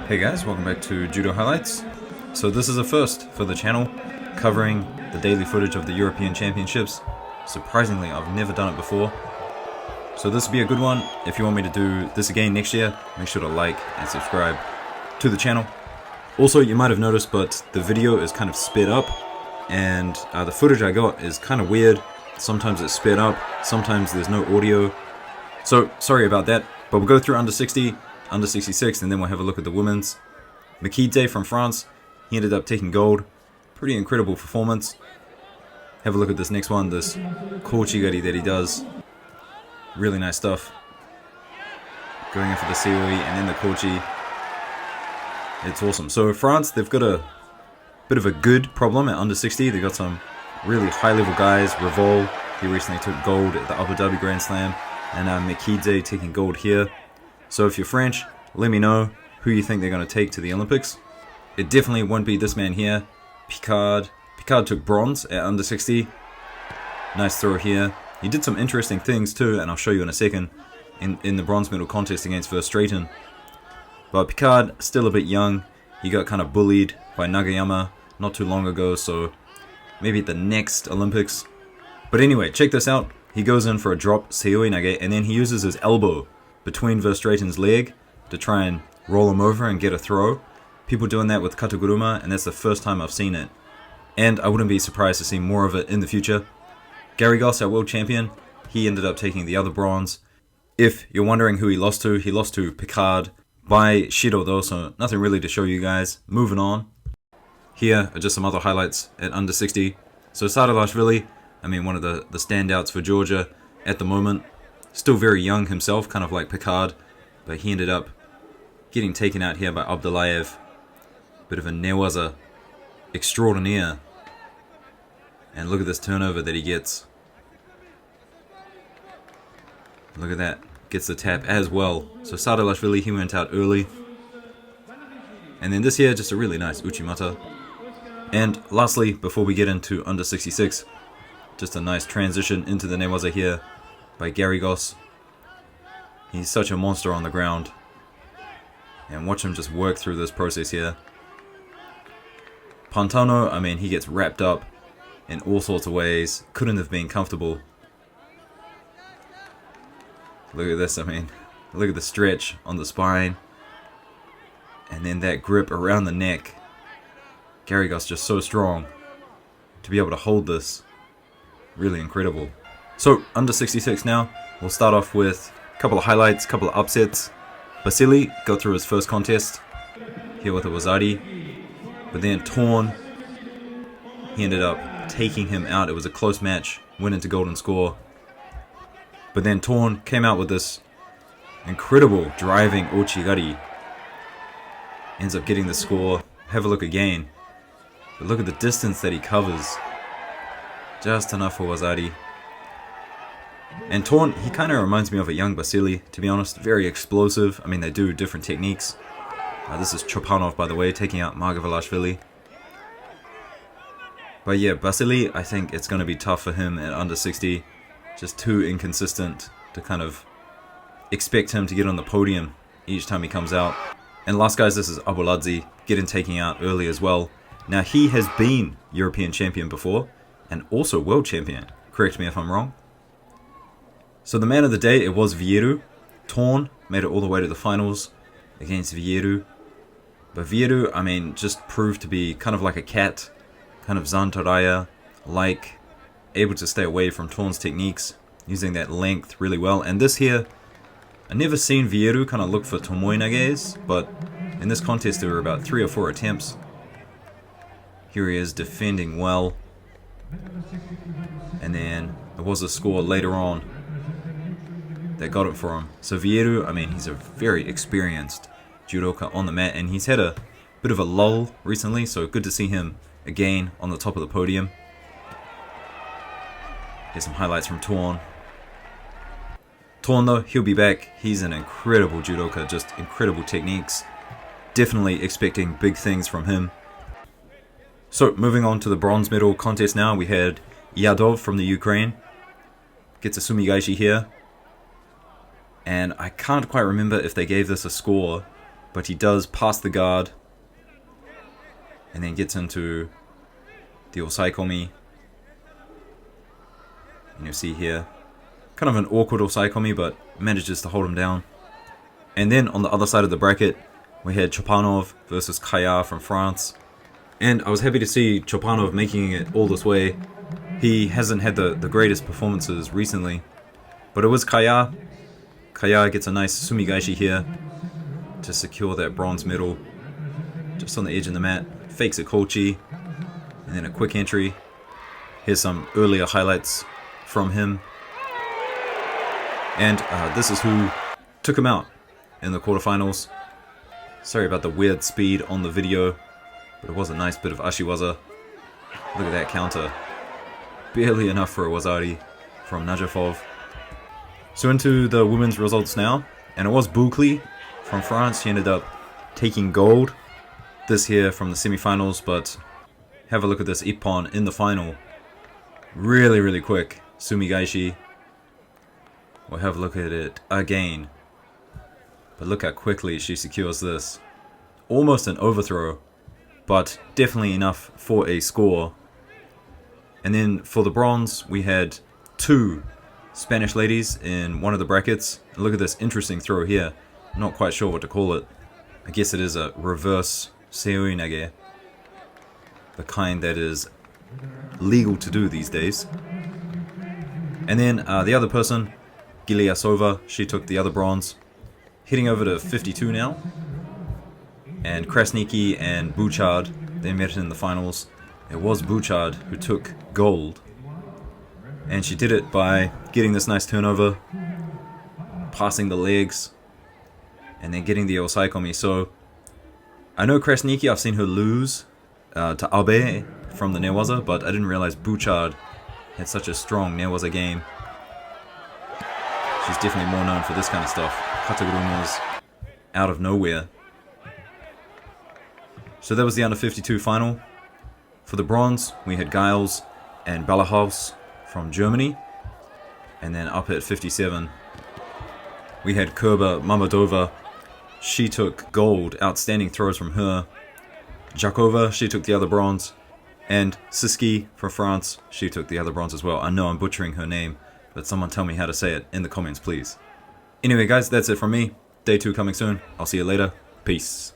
Hey guys, welcome back to Judo Highlights. So this is a first for the channel, covering the daily footage of the European Championships. Surprisingly, I've never done it before. So this will be a good one. If you want me to do this again next year, make sure to like and subscribe to the channel. Also, you might have noticed, but the video is kind of sped up, and the footage I got is kind of weird. Sometimes it's sped up, sometimes there's no audio. So sorry about that, but we'll go through under 60, under 66, and then we'll have a look at the women's. Makide from France, he ended up taking gold. Pretty incredible performance. Have a look at this next one, this kochigari that he does. Really nice stuff. Going in for the seoi and then the kochi. It's awesome. So France, they've got a bit of a good problem at under 60. They've got some really high level guys. Revol, he recently took gold at the Abu Dhabi Grand Slam. And Makide taking gold here. So if you're French, let me know who you think they're going to take to the Olympics. It definitely won't be this man here, Picard. Picard took bronze at under 60. Nice throw here. He did some interesting things too, and I'll show you in a second, in the bronze medal contest against Verstraeten. But Picard, still a bit young. He got kind of bullied by Nagayama not too long ago, so maybe at the next Olympics. But anyway, check this out. He goes in for a drop seoi nage, and then he uses his elbow between Verstraeten's leg to try and roll him over and get a throw. People doing that with kataguruma, and that's the first time I've seen it. And I wouldn't be surprised to see more of it in the future. Garrigos, our world champion, he ended up taking the other bronze. If you're wondering who he lost to Picard by Shido though, so nothing really to show you guys. Moving on. Here are just some other highlights at under 60. So Sadalashvili, I mean, one of the standouts for Georgia at the moment. Still very young himself, kind of like Picard, but he ended up getting taken out here by Abdullayev. Bit of a newaza extraordinaire. And look at this turnover that he gets. Look at that. Gets the tap as well. So Sadalashvili, he went out early. And then this here, just a really nice uchimata. And lastly, before we get into under 66, just a nice transition into the newaza here by Garrigos. He's such a monster on the ground. And watch him just work through this process here. Pantano, I mean, he gets wrapped up in all sorts of ways. Couldn't have been comfortable. Look at this, I mean, look at the stretch on the spine. And then that grip around the neck. Garrigos just so strong to be able to hold this. Really incredible. So, under 66 now, we'll start off with a couple of highlights, a couple of upsets. Basili got through his first contest here with a Wazari. But then Torn, he ended up taking him out. It was a close match, went into golden score. But then Torn came out with this incredible driving Ochigari. Ends up getting the score. Have a look again. But look at the distance that he covers. Just enough for Wazari. And Torn, he kind of reminds me of a young Basili, to be honest. Very explosive. I mean, they do different techniques. This is Chopanov, by the way, taking out Margavelashvili. But yeah, Basili, I think it's going to be tough for him at under 60. Just too inconsistent to kind of expect him to get on the podium each time he comes out. And last guys, this is Abuladze, getting taken out early as well. Now he has been European champion before, and also world champion. Correct me if I'm wrong. So the man of the day, it was Vieru. Torn made it all the way to the finals against Vieru. But Vieru, I mean, just proved to be kind of like a cat, kind of Zantaraya, like able to stay away from Torn's techniques, using that length really well. And this here, I never seen Vieru kind of look for Tomoe nages, but in this contest there were about 3 or 4 attempts. Here he is defending well. And then there was a score later on that got it for him. So Vieru, I mean, he's a very experienced judoka on the mat, and he's had a bit of a lull recently, so good to see him again on the top of the podium. Here's some highlights from Torn. Torn though, he'll be back. He's an incredible judoka, just incredible techniques. Definitely expecting big things from him. So moving on to the bronze medal contest now, we had Yadov from the Ukraine. Gets a sumigaishi here. And I can't quite remember if they gave this a score but he does pass the guard and then gets into the osaikomi. And you'll see here, kind of an awkward osaikomi, but manages to hold him down. And then on the other side of the bracket, we had Chopanov versus Kaya from France. And I was happy to see Chopanov making it all this way. He hasn't had the greatest performances recently, but it was Kaya. Kaya gets a nice sumigaishi here to secure that bronze medal. Just on the edge of the mat, fakes a kochi, and then a quick entry. Here's some earlier highlights from him. And this is who took him out in the quarterfinals. Sorry about the weird speed on the video, but it was a nice bit of ashiwaza. Look at that counter. Barely enough for a wazari from Najafov. So into the women's results now. And it was Bukli from France. She ended up taking gold. This here from the semifinals, but have a look at this ippon in the final. Really, really quick. Sumigaishi. We'll have a look at it again. But look how quickly she secures this. Almost an overthrow, but definitely enough for a score. And then for the bronze, we had two Spanish ladies in one of the brackets. Look at this interesting throw here. I'm not quite sure what to call it. I guess it is a reverse seoinage. The kind that is legal to do these days. And then the other person, Giliasova, she took the other bronze. Heading over to 52 now. And Krasniki and Bouchard, they met in the finals. It was Bouchard who took gold. And she did it by getting this nice turnover, passing the legs, and then getting the osaikomi. So, I know Krasniki, I've seen her lose to Abe from the newaza, but I didn't realize Bouchard had such a strong newaza game. She's definitely more known for this kind of stuff. Katagurumas out of nowhere. So that was the under 52 final. For the bronze, we had Giles and Ballerhaus from Germany. And then up at 57, we had Kerber Mamadova. She took gold. Outstanding throws from her. Jakova, she took the other bronze. And Siski from France, she took the other bronze as well. I know I'm butchering her name, but someone tell me how to say it in the comments, please. Anyway, guys, that's it from me. Day 2 coming soon. I'll see you later. Peace.